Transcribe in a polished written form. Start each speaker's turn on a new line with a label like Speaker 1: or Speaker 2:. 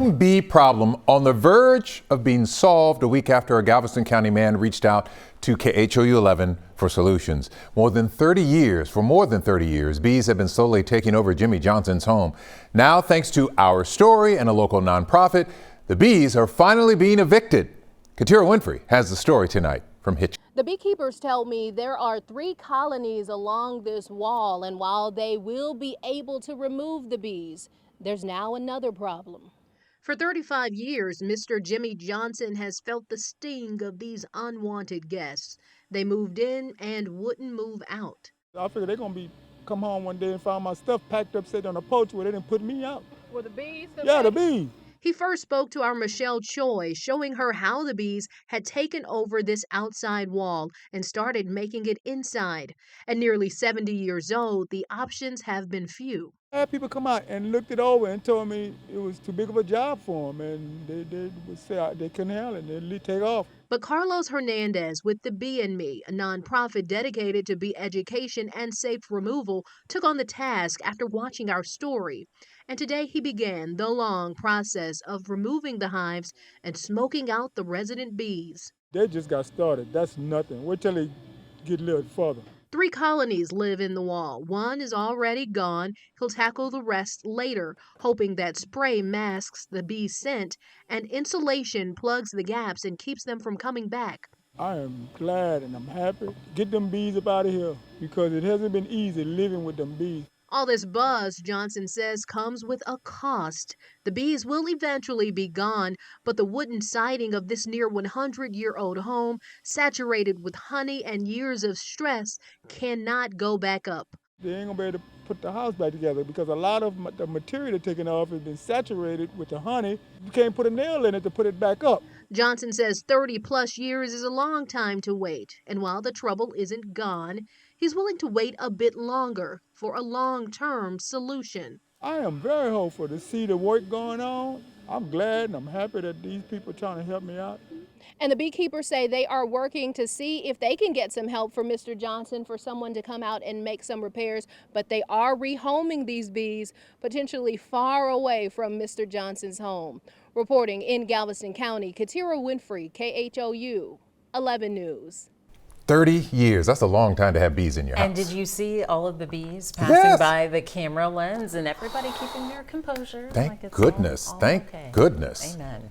Speaker 1: growing bee problem on the verge of being solved a week after a Galveston County man reached out to KHOU 11 for solutions. For more than 30 years, bees have been slowly taking over Jimmy Johnson's home. Now, thanks to our story and a local nonprofit, the bees are finally being evicted. Katira Winfrey has the story tonight from Hitch.
Speaker 2: The beekeepers tell me there are 3 colonies along this wall, and while they will be able to remove the bees, there's now another problem. For 35 years, Mr. Jimmy Johnson has felt the sting of these unwanted guests. They moved in and wouldn't move out.
Speaker 3: I figured they're going to come home one day and find my stuff packed up, sitting on a porch where they didn't put me out.
Speaker 2: Were the bees?
Speaker 3: Yeah, the bees.
Speaker 2: He first spoke to our Michelle Choi, showing her how the bees had taken over this outside wall and started making it inside. At nearly 70 years old, the options have been few.
Speaker 3: I had people come out and looked it over and told me it was too big of a job for them, and they would say they couldn't handle it, they'd take off.
Speaker 2: But Carlos Hernandez with the Bee and Me, a nonprofit dedicated to bee education and safe removal, took on the task after watching our story. And today he began the long process of removing the hives and smoking out the resident bees.
Speaker 3: They just got started. That's nothing. Wait till they get a little further.
Speaker 2: 3 colonies live in the wall. One is already gone. He'll tackle the rest later, hoping that spray masks the bee scent and insulation plugs the gaps and keeps them from coming back.
Speaker 3: I am glad and I'm happy. Get them bees up out of here because it hasn't been easy living with them bees.
Speaker 2: All this buzz, Johnson says, comes with a cost. The bees will eventually be gone, but the wooden siding of this near 100-year-old home, saturated with honey and years of stress, cannot go back up.
Speaker 3: They ain't gonna be able to put the house back together because a lot of the material they're taking off has been saturated with the honey. You can't put a nail in it to put it back up.
Speaker 2: Johnson says 30-plus years is a long time to wait, and while the trouble isn't gone, he's willing to wait a bit longer for a long-term solution.
Speaker 3: I am very hopeful to see the work going on. I'm glad and I'm happy that these people are trying to help me out.
Speaker 2: And the beekeepers say they are working to see if they can get some help for Mr. Johnson, for someone to come out and make some repairs, but they are rehoming these bees potentially far away from Mr. Johnson's home. Reporting in Galveston County, Katira Winfrey, KHOU 11 News.
Speaker 1: 30 years, that's a long time to have bees in your house.
Speaker 4: And did you see all of the bees passing by the camera lens and everybody keeping their composure?
Speaker 1: Thank goodness. Thank goodness.
Speaker 4: Amen.